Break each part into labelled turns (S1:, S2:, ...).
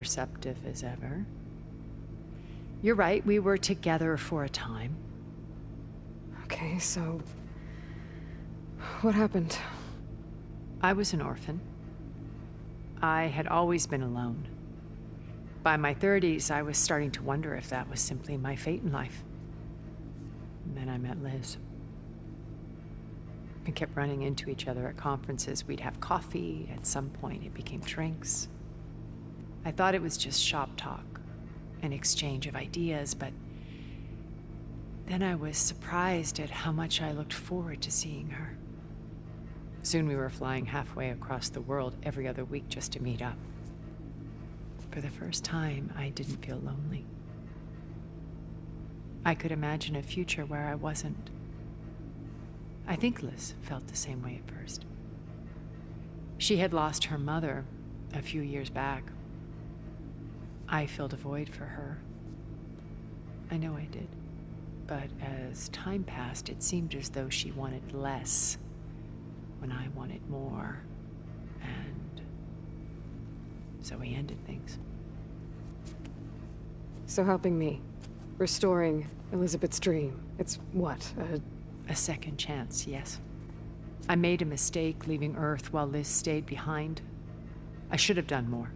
S1: Perceptive as ever. You're right, we were together for a time.
S2: Okay, so... what happened?
S1: I was an orphan. I had always been alone. By my 30s, I was starting to wonder if that was simply my fate in life. And then I met Liz. We kept running into each other at conferences. We'd have coffee. At some point, it became drinks. I thought it was just shop talk, an exchange of ideas, but then I was surprised at how much I looked forward to seeing her. Soon we were flying halfway across the world every other week just to meet up. For the first time, I didn't feel lonely. I could imagine a future where I wasn't. I think Liz felt the same way at first. She had lost her mother a few years back. I filled a void for her. I know I did. But as time passed, it seemed as though she wanted less when I wanted more. And so we ended things.
S2: So helping me. Restoring Elizabeth's dream. It's what,
S1: A second chance, yes. I made a mistake leaving Earth while Liz stayed behind. I should have done more.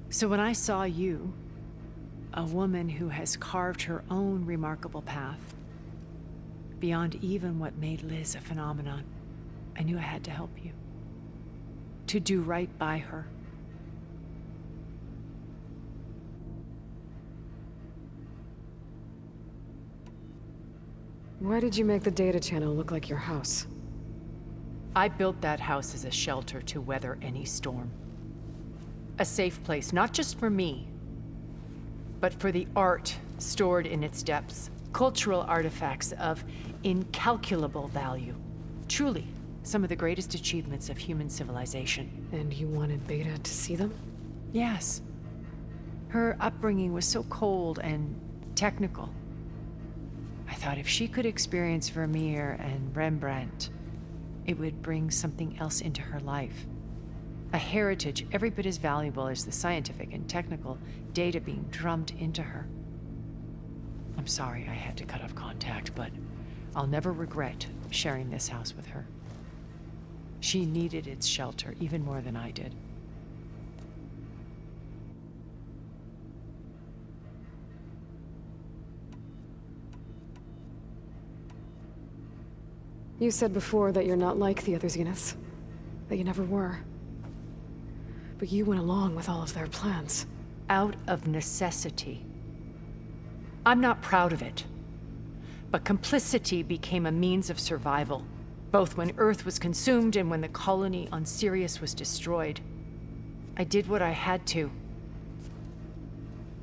S1: So when I saw you, a woman who has carved her own remarkable path, beyond even what made Liz a phenomenon, I knew I had to help you. To do right by her.
S2: Why did you make the data channel look like your house?
S1: I built that house as a shelter to weather any storm. A safe place, not just for me, but for the art stored in its depths. Cultural artifacts of incalculable value. Truly, some of the greatest achievements of human civilization.
S2: And you wanted Beta to see them?
S1: Yes. Her upbringing was so cold and technical. I thought if she could experience Vermeer and Rembrandt, it would bring something else into her life. A heritage every bit as valuable as the scientific and technical data being drummed into her. I'm sorry I had to cut off contact, but I'll never regret sharing this house with her. She needed its shelter even more than I did.
S2: You said before that you're not like the other Zeniths. That you never were. But you went along with all of their plans.
S1: Out of necessity. I'm not proud of it. But complicity became a means of survival, both when Earth was consumed and when the colony on Sirius was destroyed. I did what I had to.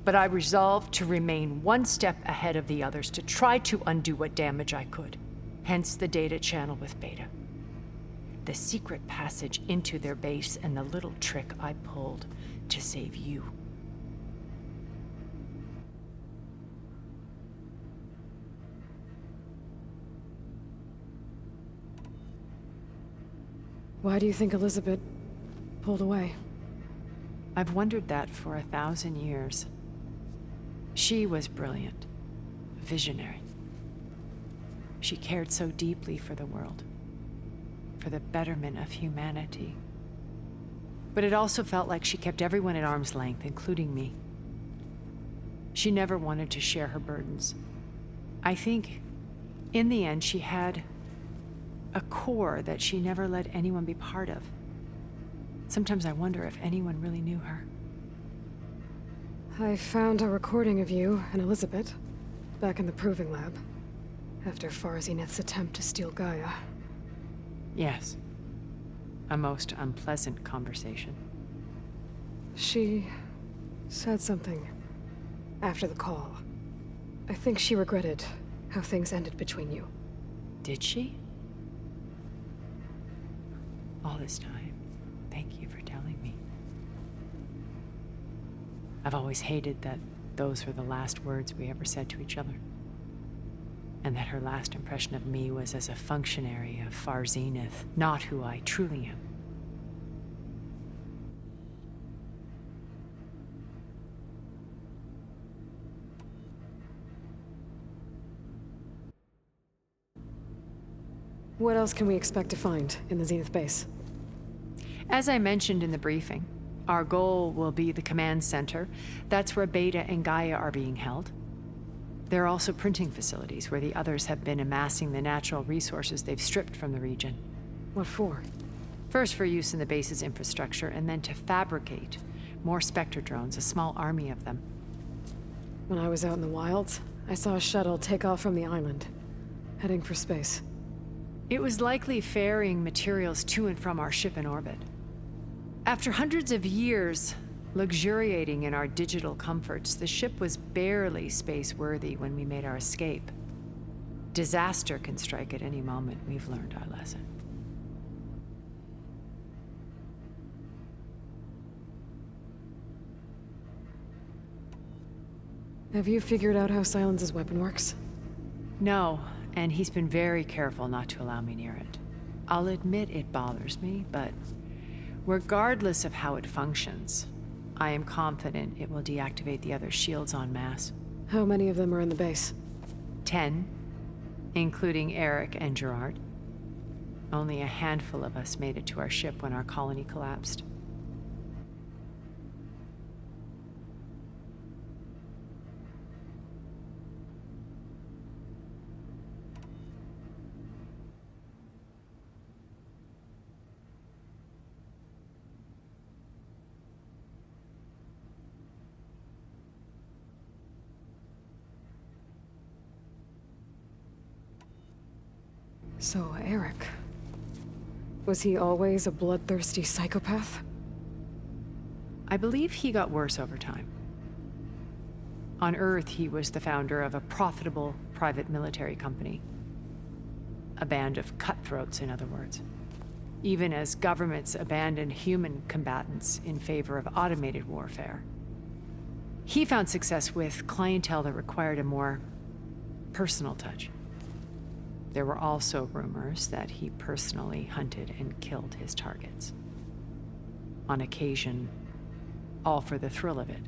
S1: But I resolved to remain one step ahead of the others, to try to undo what damage I could. Hence the data channel with Beta. The secret passage into their base and the little trick I pulled to save you.
S2: Why do you think Elizabeth pulled away?
S1: I've wondered that for 1,000 years. She was brilliant, visionary. She cared so deeply for the world, for the betterment of humanity. But it also felt like she kept everyone at arm's length, including me. She never wanted to share her burdens. I think, in the end, she had a core that she never let anyone be part of. Sometimes I wonder if anyone really knew her.
S2: I found a recording of you and Elizabeth back in the Proving Lab. After Far Zenith's attempt to steal Gaia.
S1: Yes. A most unpleasant conversation.
S2: She said something after the call. I think she regretted how things ended between you.
S1: Did she? All this time, thank you for telling me. I've always hated that those were the last words we ever said to each other. And that her last impression of me was as a functionary of Far Zenith, not who I truly am.
S2: What else can we expect to find in the Zenith base?
S1: As I mentioned in the briefing, our goal will be the command center. That's where Beta and Gaia are being held. There are also printing facilities where the others have been amassing the natural resources they've stripped from the region.
S2: What for?
S1: First for use in the base's infrastructure, and then to fabricate more Spectre drones, a small army of them.
S2: When I was out in the wilds, I saw a shuttle take off from the island, heading for space.
S1: It was likely ferrying materials to and from our ship in orbit. After hundreds of years luxuriating in our digital comforts, the ship was barely space-worthy when we made our escape. Disaster can strike at any moment. We've learned our lesson.
S2: Have you figured out how Silence's weapon works?
S1: No, and he's been very careful not to allow me near it. I'll admit it bothers me, but regardless of how it functions, I am confident it will deactivate the other shields en masse.
S2: How many of them are in the base?
S1: 10, including Eric and Gerard. Only a handful of us made it to our ship when our colony collapsed.
S2: So, Eric... was he always a bloodthirsty psychopath?
S1: I believe he got worse over time. On Earth, he was the founder of a profitable private military company. A band of cutthroats, in other words. Even as governments abandoned human combatants in favor of automated warfare. He found success with clientele that required a more personal touch. There were also rumors that he personally hunted and killed his targets. On occasion, all for the thrill of it.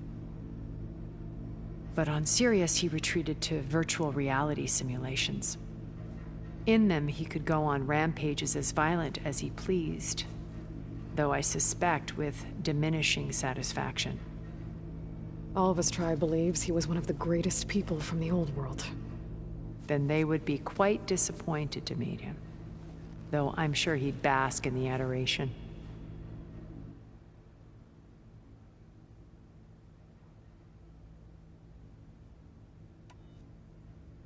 S1: But on Sirius, he retreated to virtual reality simulations. In them, he could go on rampages as violent as he pleased, though I suspect with diminishing satisfaction.
S2: All of his tribe believes he was one of the greatest people from the old world.
S1: Then they would be quite disappointed to meet him, though I'm sure he'd bask in the adoration.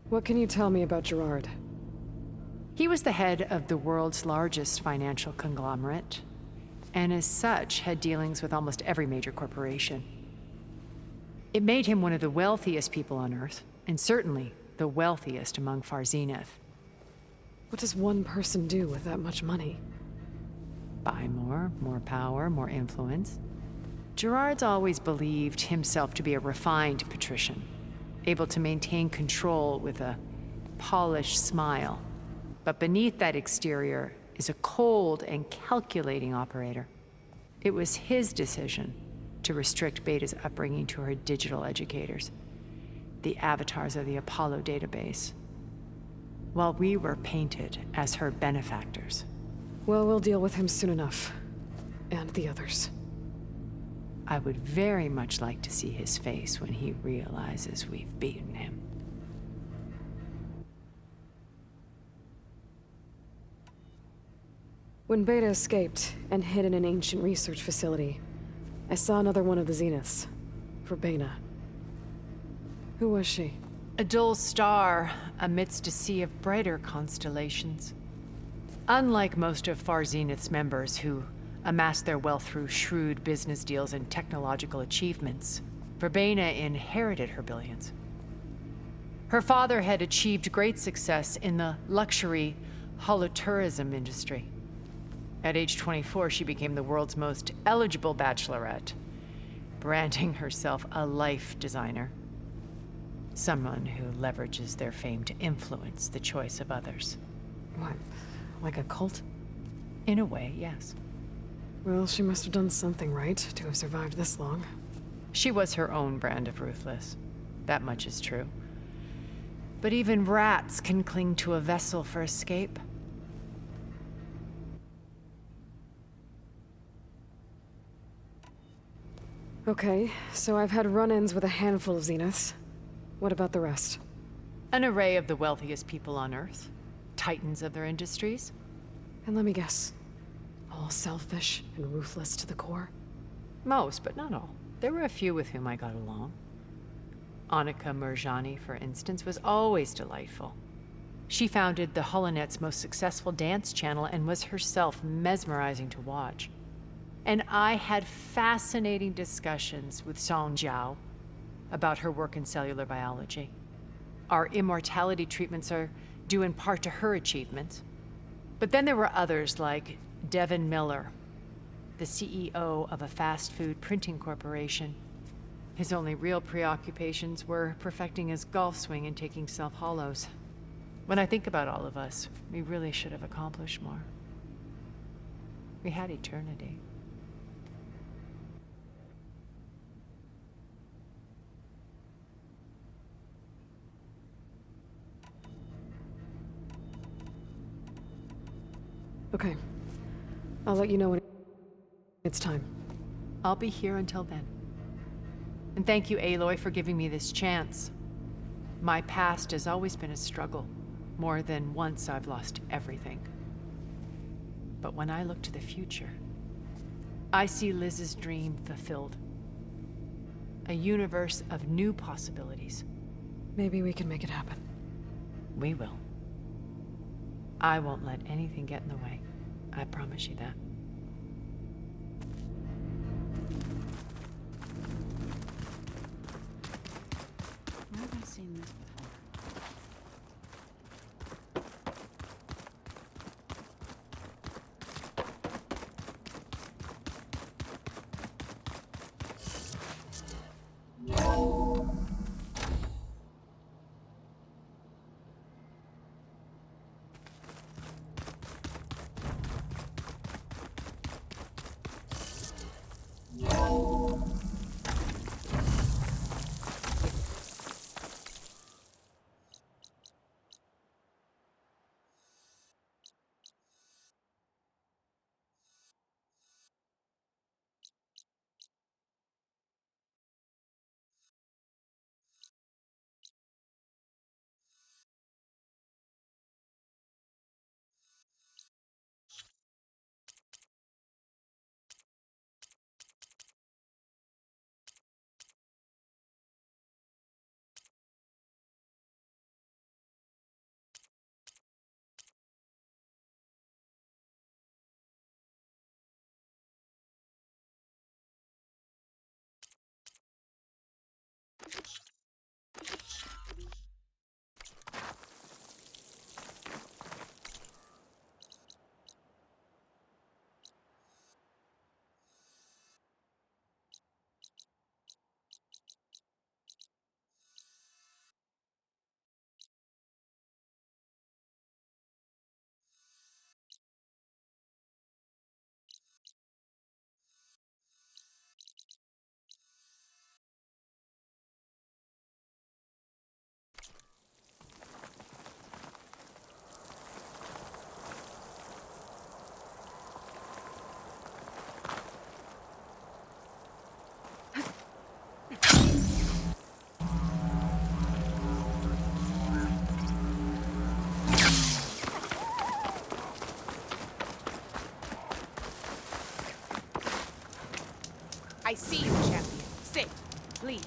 S2: What can you tell me about Gerard?
S1: He was the head of the world's largest financial conglomerate, and as such had dealings with almost every major corporation. It made him one of the wealthiest people on Earth, and certainly the wealthiest among Far Zenith.
S2: What does one person do with that much money?
S1: Buy more power, more influence. Gerard's always believed himself to be a refined patrician, able to maintain control with a polished smile. But beneath that exterior is a cold and calculating operator. It was his decision to restrict Beta's upbringing to her digital educators, the avatars of the Apollo database, while we were painted as her benefactors.
S2: Well, we'll deal with him soon enough. And the others.
S1: I would very much like to see his face when he realizes we've beaten him.
S2: When Beta escaped and hid in an ancient research facility, I saw another one of the Zeniths. Verbena. Who was she?
S1: A dull star amidst a sea of brighter constellations. Unlike most of Far Zenith's members who amassed their wealth through shrewd business deals and technological achievements, Verbena inherited her billions. Her father had achieved great success in the luxury holotourism industry. At age 24, she became the world's most eligible bachelorette, branding herself a life designer. Someone who leverages their fame to influence the choice of others.
S2: What? Like a cult?
S1: In a way, yes.
S2: Well, she must have done something right to have survived this long.
S1: She was her own brand of ruthless. That much is true. But even rats can cling to a vessel for escape.
S2: Okay, so I've had run-ins with a handful of Zeniths. What about the rest?
S1: An array of the wealthiest people on Earth. Titans of their industries.
S2: And let me guess, all selfish and ruthless to the core?
S1: Most, but not all. There were a few with whom I got along. Annika Murjani, for instance, was always delightful. She founded the Holonet's most successful dance channel and was herself mesmerizing to watch. And I had fascinating discussions with Song Jiao about her work in cellular biology. Our immortality treatments are due in part to her achievements. But then there were others like Devin Miller, the CEO of a fast food printing corporation. His only real preoccupations were perfecting his golf swing and taking self-hollows. When I think about all of us, we really should have accomplished more. We had eternity.
S2: Okay. I'll let you know when it's time.
S1: I'll be here until then. And thank you, Aloy, for giving me this chance. My past has always been a struggle. More than once I've lost everything. But when I look to the future, I see Liz's dream fulfilled. A universe of new possibilities.
S2: Maybe we can make it happen.
S1: We will. I won't let anything get in the way. I promise you that.
S3: Where have I seen this before?
S4: I see you, champion. Sit, please.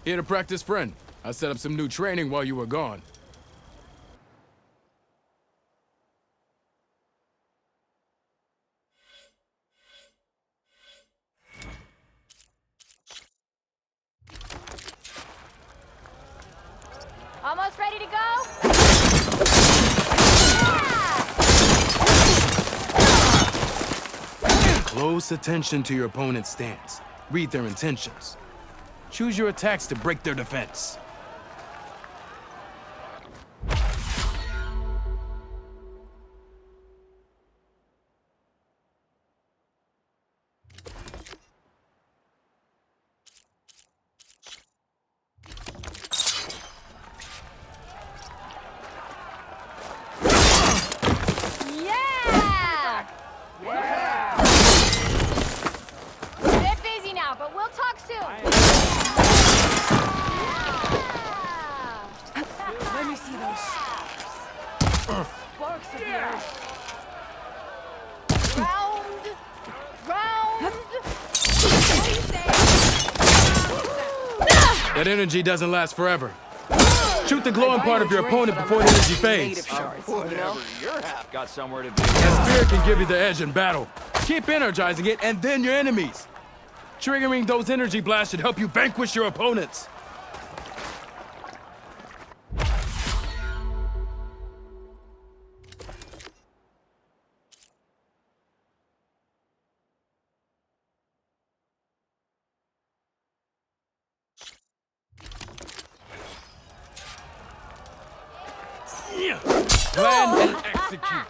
S5: Here to practice, friend. I set up some new training while you were gone.
S6: Almost ready to go? Yeah!
S5: close attention to your opponent's stance. Read their intentions. Choose your attacks to break their defense.
S6: Yeah! Get busy now, but we'll talk soon.
S3: Let me see those sparks of the earth.
S6: Round. What do you say?
S5: That energy doesn't last forever. Shoot the glowing part of your opponent before the energy fades.
S7: Whatever, your half got somewhere to be.
S5: That spear can give you the edge in battle. Keep energizing it, and then your enemies. Triggering those energy blasts should help you vanquish your opponents. Plan and execute.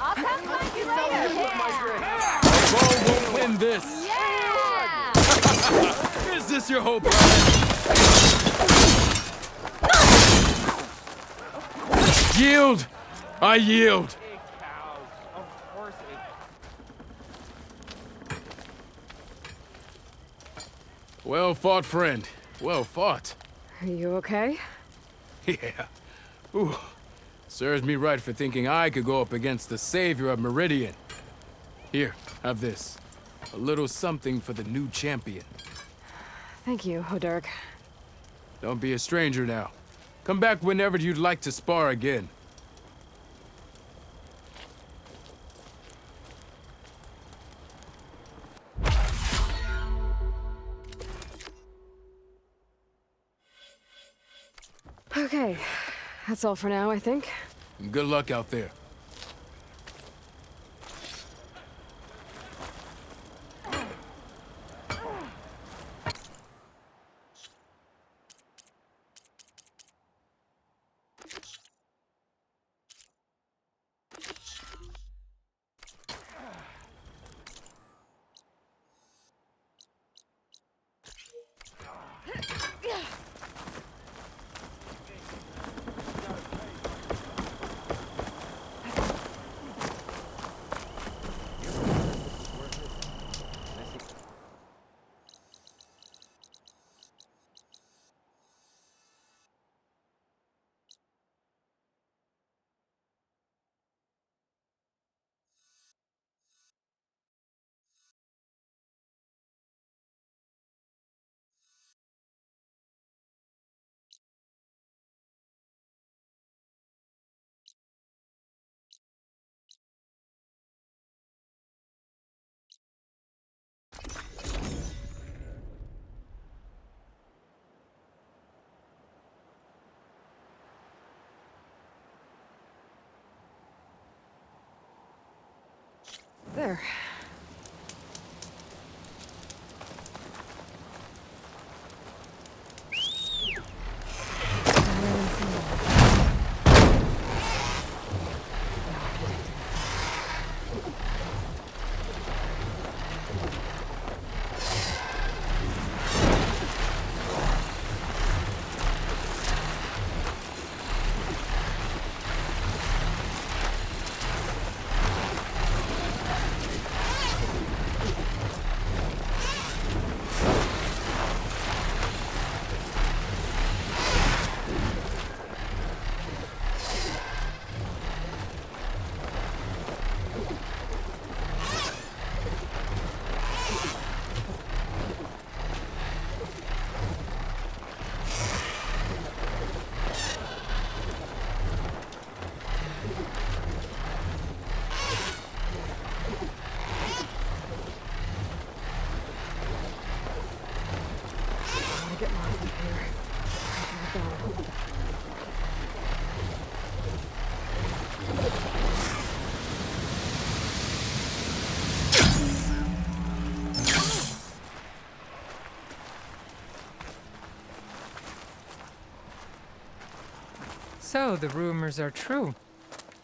S6: I'll come find you later.
S5: Bo won't win this.
S6: Yeah!
S5: Is this your hope? Yield! I yield! Well fought, friend. Well fought.
S2: Are you okay?
S5: Yeah. Ooh. Serves me right for thinking I could go up against the savior of Meridian. Here, have this. A little something for the new champion.
S2: Thank you, Hodurk.
S5: Don't be a stranger now. Come back whenever you'd like to spar again.
S2: Okay, that's all for now, I think.
S5: Good luck out there.
S8: So, the rumors are true.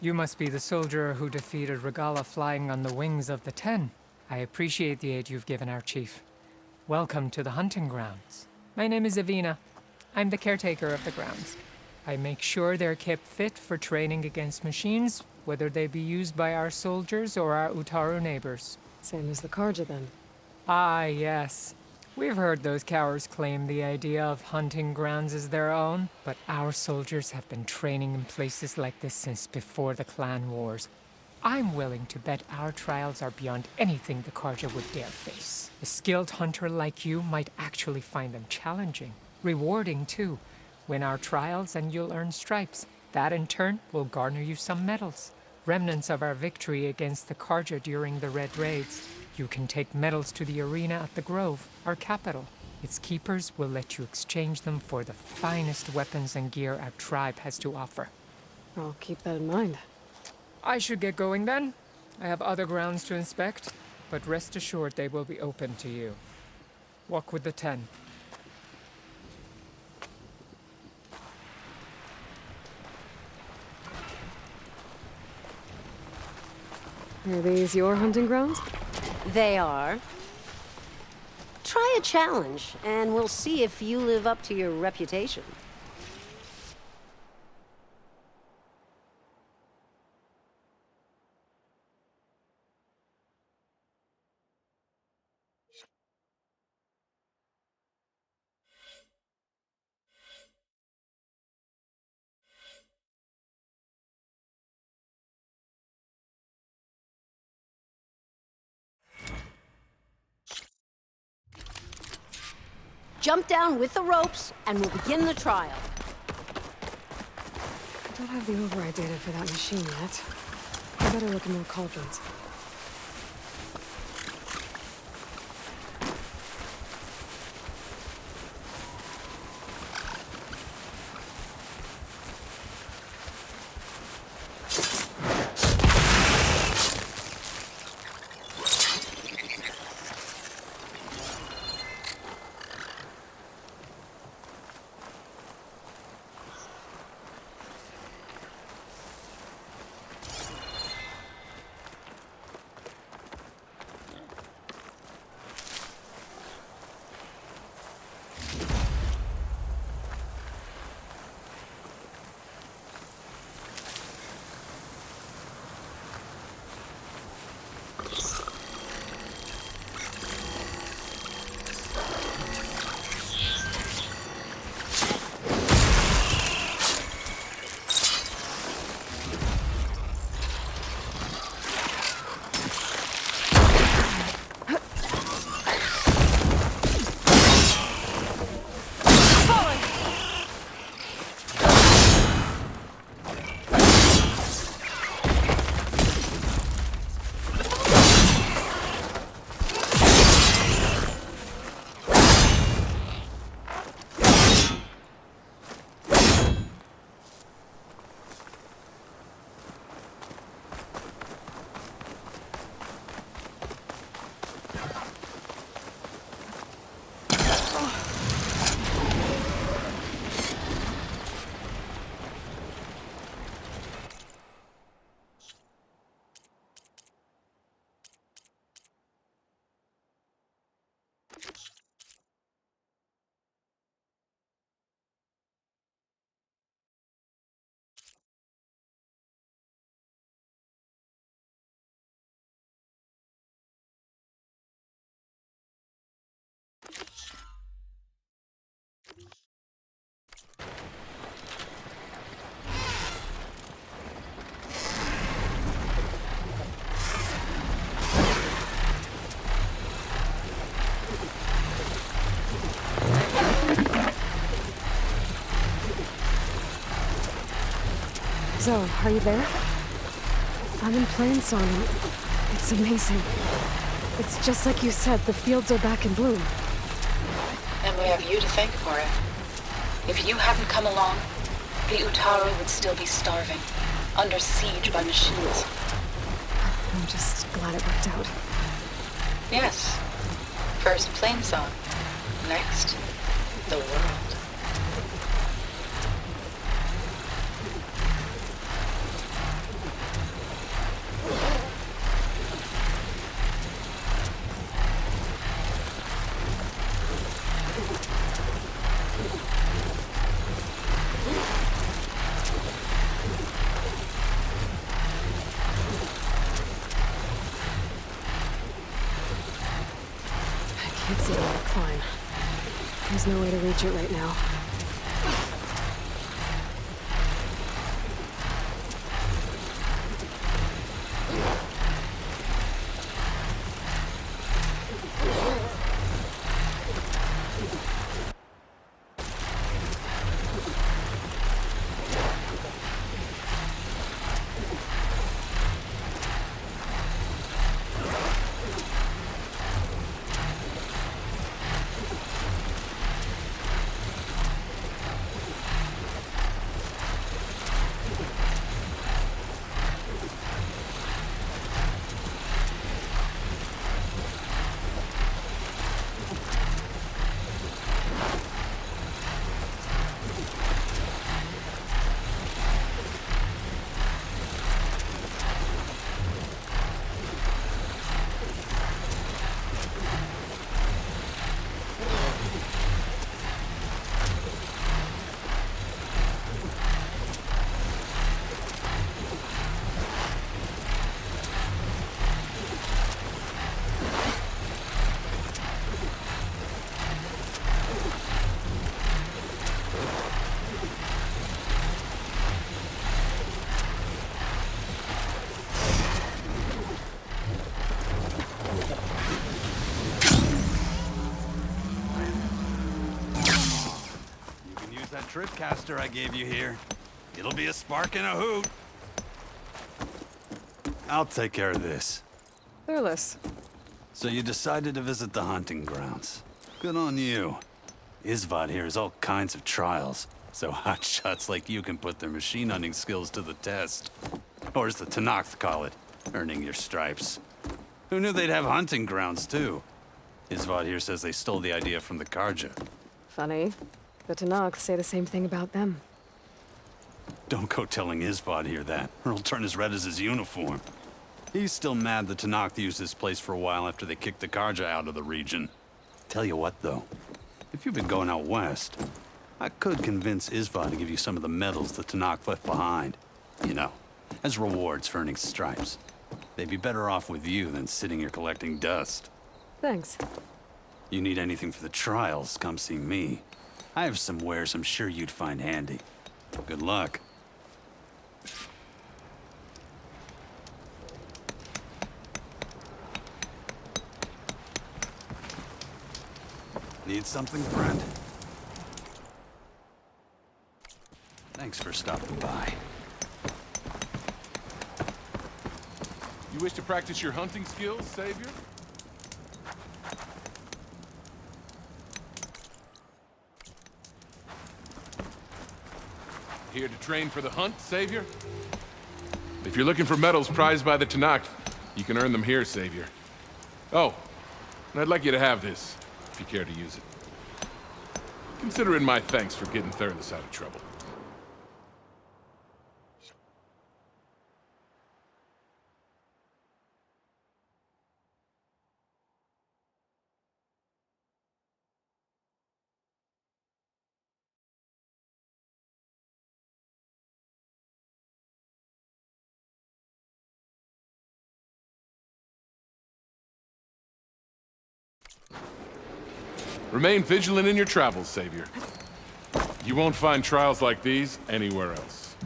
S8: You must be the soldier who defeated Regala flying on the wings of the Ten. I appreciate the aid you've given our chief. Welcome to the hunting grounds. My name is Avina. I'm the caretaker of the grounds. I make sure they're kept fit for training against machines, whether they be used by our soldiers or our Utaru neighbors.
S2: Same as the Karja, then.
S8: Ah, yes. We've heard those cowards claim the idea of hunting grounds as their own, but our soldiers have been training in places like this since before the clan wars. I'm willing to bet our trials are beyond anything the Karja would dare face. A skilled hunter like you might actually find them challenging. Rewarding, too. Win our trials and you'll earn stripes. That, in turn, will garner you some medals. Remnants of our victory against the Karja during the Red Raids. You can take medals to the arena at the Grove, our capital. Its keepers will let you exchange them for the finest weapons and gear our tribe has to offer.
S2: I'll keep that in mind.
S8: I should get going then. I have other grounds to inspect, but rest assured they will be open to you. Walk with the 10.
S2: Are these your hunting grounds?
S9: They are. Try a challenge, and we'll see if you live up to your reputation. Jump down with the ropes, and we'll begin the trial.
S2: I don't have the override data for that machine yet. I better look in more cauldrons. Zoe, are you there? I'm in Plainsong, and it's amazing. It's just like you said, the fields are back in bloom.
S10: And we have you to thank for it. If you hadn't come along, the Utaru would still be starving, under siege by machines.
S2: I'm just glad it worked out.
S10: Yes. First Plainsong. Next, the world.
S2: pit city on a climb. There's no way to reach it right now.
S11: Tripcaster I gave you here. It'll be a spark and a hoot. I'll take care of this.
S2: Thurles.
S11: So you decided to visit the hunting grounds. Good on you. Isvad here has all kinds of trials, so hotshots like you can put their machine hunting skills to the test. Or as the Tenakth call it, earning your stripes. Who knew they'd have hunting grounds, too? Isvad here says they stole the idea from the Karja.
S2: Funny. The Tenakth say the same thing about them.
S11: Don't go telling Isvad here that, or he'll turn as red as his uniform. He's still mad the Tenakth used this place for a while after they kicked the Karja out of the region. Tell you what, though. If you've been going out west, I could convince Isvad to give you some of the medals the Tenakth left behind. You know, as rewards for earning stripes. They'd be better off with you than sitting here collecting dust.
S2: Thanks.
S11: You need anything for the trials, come see me. I have some wares I'm sure you'd find handy. Good luck. Need something, friend? Thanks for stopping by.
S12: You wish to practice your hunting skills, Savior? Here to train for the hunt, Savior? If you're looking for medals prized by the Tenakth, you can earn them here, Savior. Oh, and I'd like you to have this, if you care to use it. Consider it my thanks for getting Thurles out of trouble. Remain vigilant in your travels, Savior. You won't find trials like these anywhere else.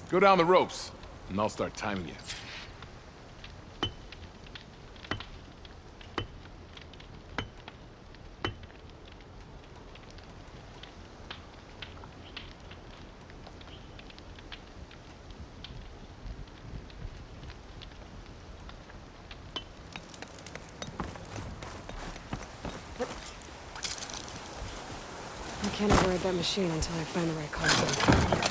S12: Go down the ropes, and I'll start timing you.
S2: I can't override that machine until I find the right console.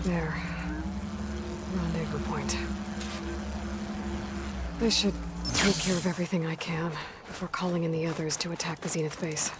S2: There. Rendezvous point. I should take care of everything I can before calling in the others to attack the Zenith base.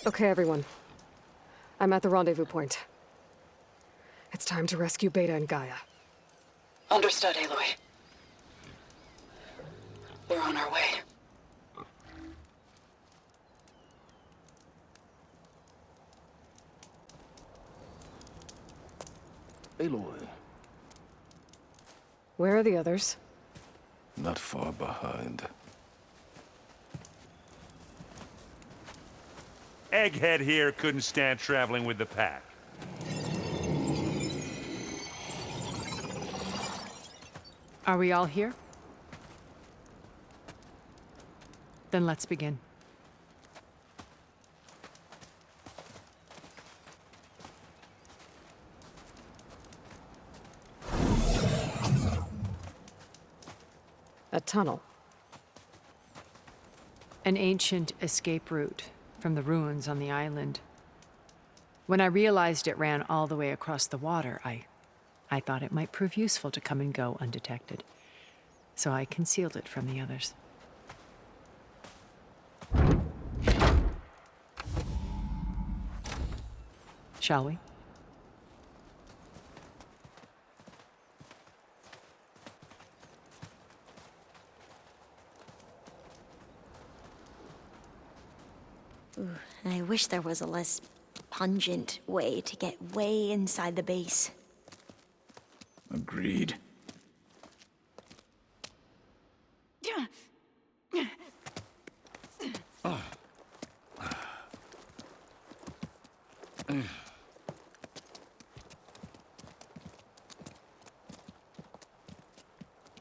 S2: Okay, everyone. I'm at the rendezvous point. It's time to rescue Beta and Gaia.
S10: Understood, Aloy. We're on our way.
S13: Aloy,
S2: Where are the others?
S13: not far behind.
S14: Egghead here couldn't stand traveling with the pack.
S1: Are we all here? Then let's begin.
S2: A tunnel.
S1: An ancient escape route from the ruins on the island. When I realized it ran all the way across the water, I thought it might prove useful to come and go undetected. So I concealed it from the others. Shall we?
S15: Ooh, I wish there was a less pungent way to get way inside the base.
S13: Agreed.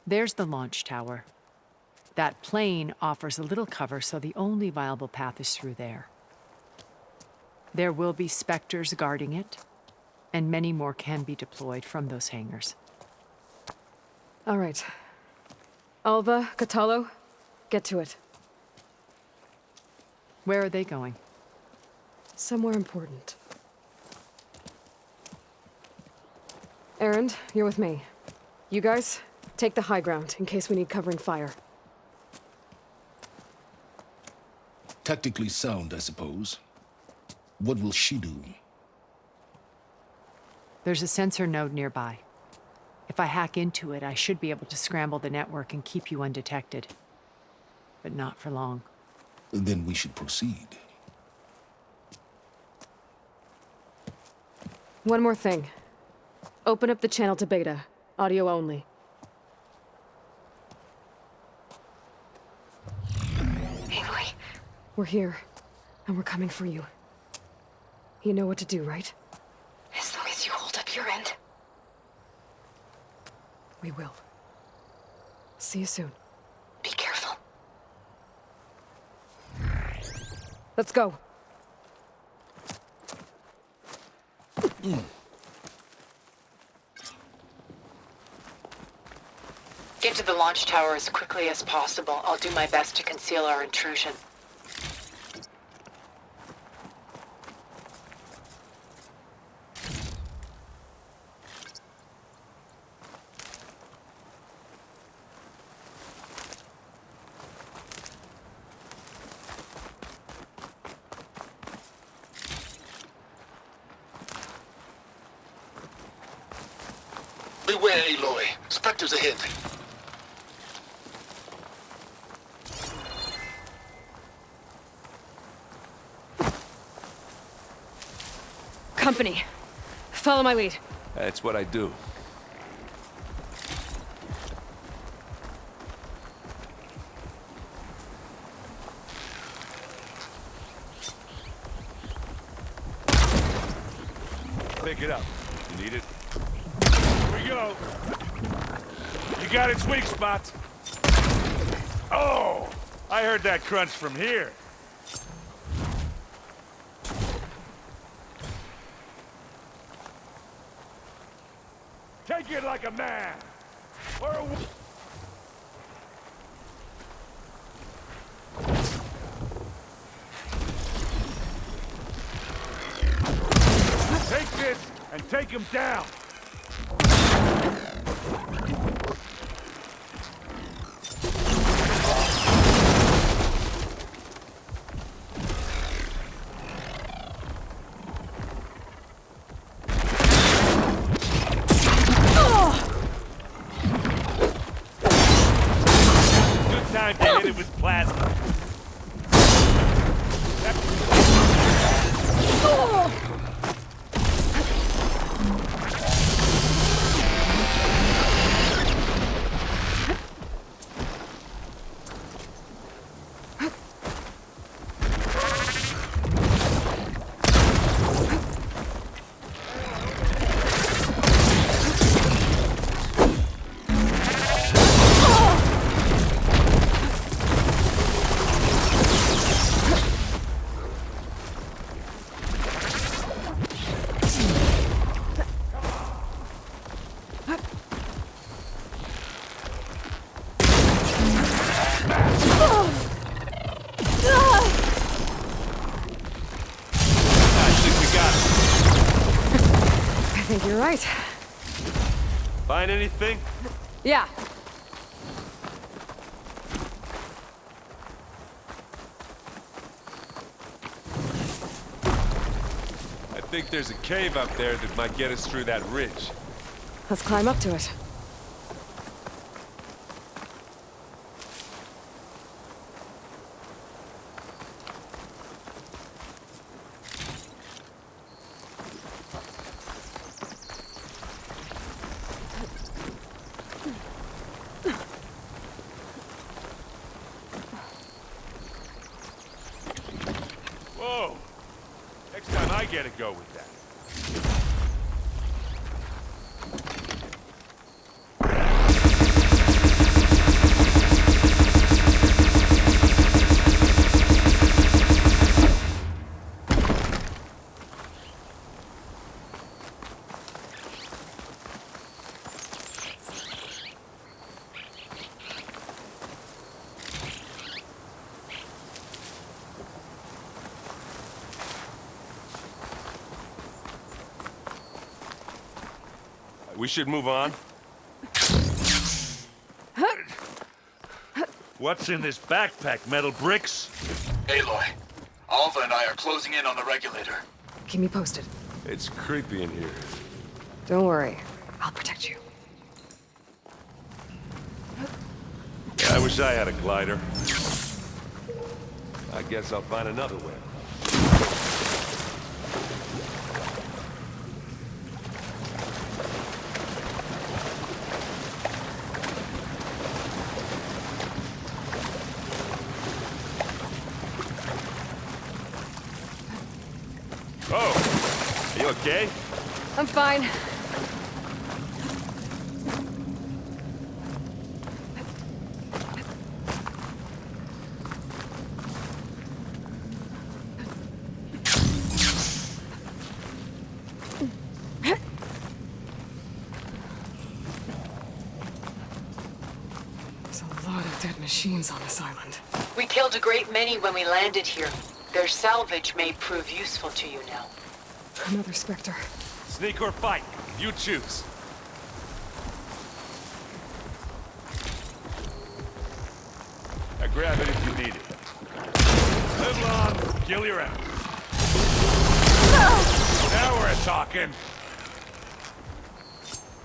S1: There's the launch tower. That plane offers a little cover, so the only viable path is through there. There will be Spectres guarding it, and many more can be deployed from those hangars.
S2: All right. Alva, Catalo, get to it.
S1: Where are they going?
S2: Somewhere important. Erend, you're with me. You guys, take the high ground in case we need covering fire.
S13: Tactically sound, I suppose. What will she do?
S1: There's a sensor node nearby. If I hack into it, I should be able to scramble the network and keep you undetected. But not for long.
S13: Then we should proceed.
S2: One more thing. Open up the channel to Beta. Audio only.
S15: Aloy.
S2: We're here, and we're coming for you. You know what to do, right?
S15: As long as you hold up your end.
S2: We will. See you soon.
S15: Be careful.
S2: Let's go.
S10: Get to the launch tower as quickly as possible. I'll do my best to conceal our intrusion.
S13: Beware, Aloy. Spectres ahead.
S2: Company. Follow my lead.
S14: That's what I do. Pick it up. You need it? Here we go. You got its weak spots. Oh! I heard that crunch from here. Take it like a man! Or a take this and take him down! with plasma.
S2: I think you're right.
S14: Find anything?
S2: Yeah.
S14: I think there's a cave up there that might get us through that ridge.
S2: Let's climb up to it.
S14: Whoa! Next time I get to go with that. We should move on. What's in this backpack, metal bricks?
S16: Aloy, Alva and I are closing in on the regulator.
S2: Keep me posted.
S14: It's creepy in here.
S2: Don't worry. I'll protect you.
S14: I wish I had a glider. I guess I'll find another way. Oh, are you okay?
S2: I'm fine. There's a lot of dead machines on this island.
S10: We killed a great many when we landed here. Their salvage may prove useful to you now.
S2: Another Spectre.
S14: Sneak or fight, you choose. Now grab it if you need it. Live long, kill your ass. Now we're talking.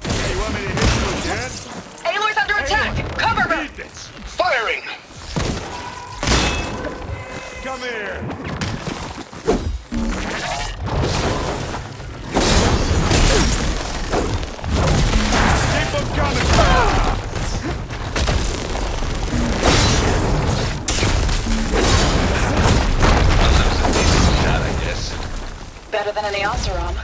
S14: Hey, you want me to hit you again?
S10: Aloy's under attack! Cover her!
S14: Need this.
S16: Firing!
S14: Come here. Keep them coming.
S16: I guess.
S10: Better than any Oseram.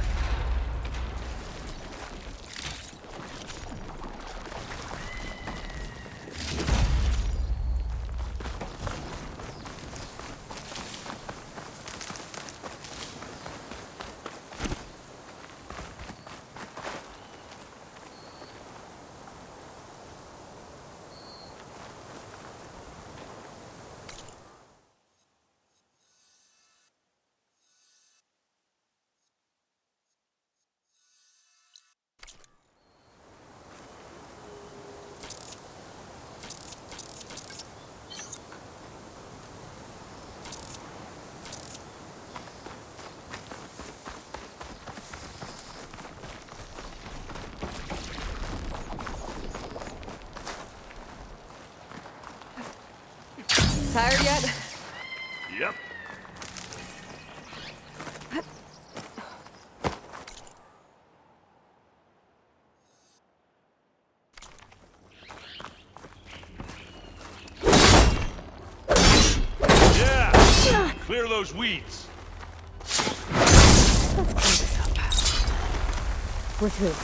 S2: Tired yet?
S14: Yep. Yeah! Clear those weeds.
S2: Let's clean this up. We're through.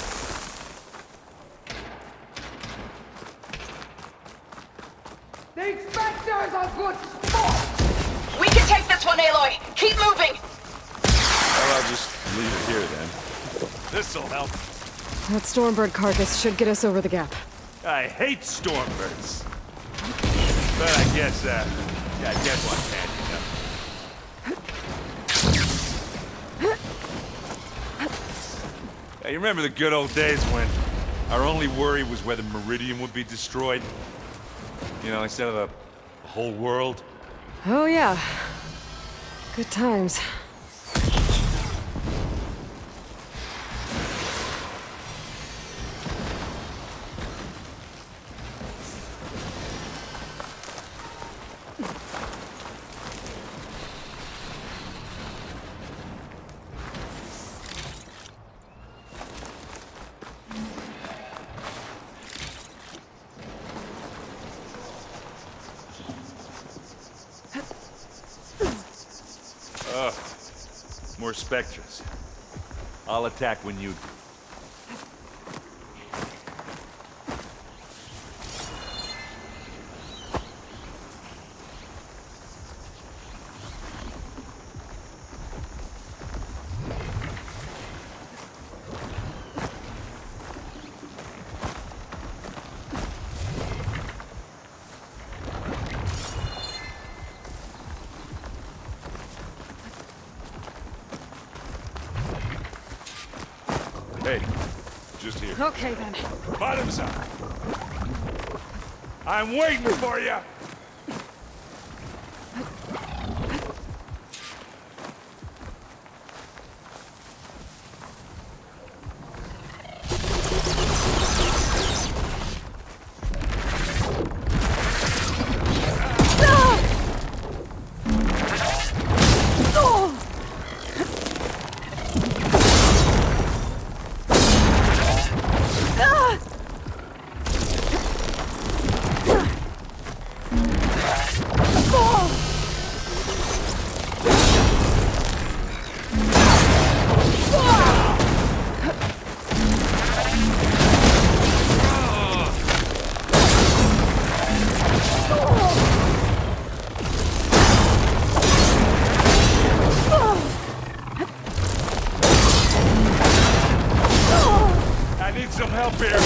S3: The inspectors are good sport!
S10: We can take this one, Aloy! Keep moving!
S14: Well, I'll just leave it here then. This'll help.
S2: That Stormbird carcass should get us over the gap.
S14: I hate Stormbirds. But I guess one can't, you know. Hey, you remember the good old days when our only worry was whether Meridian would be destroyed? You know, instead of the whole world?
S2: Oh yeah. Good times.
S14: More Spectres. I'll attack when you do. Hey, just here.
S2: Okay then.
S14: Bottoms up. I'm waiting for you. Some help here.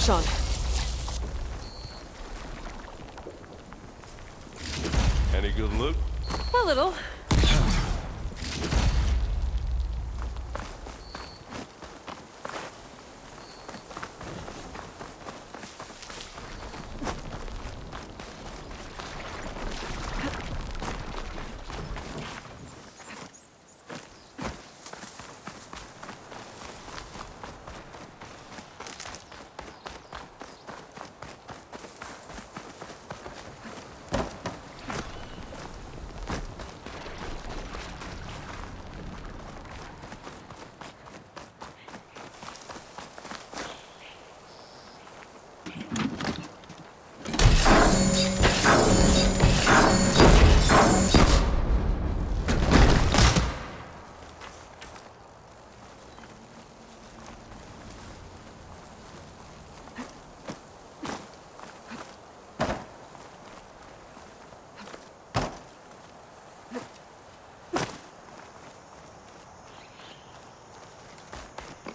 S2: push on.
S14: Any good loot?
S2: A little.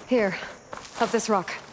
S2: Here, up this rock.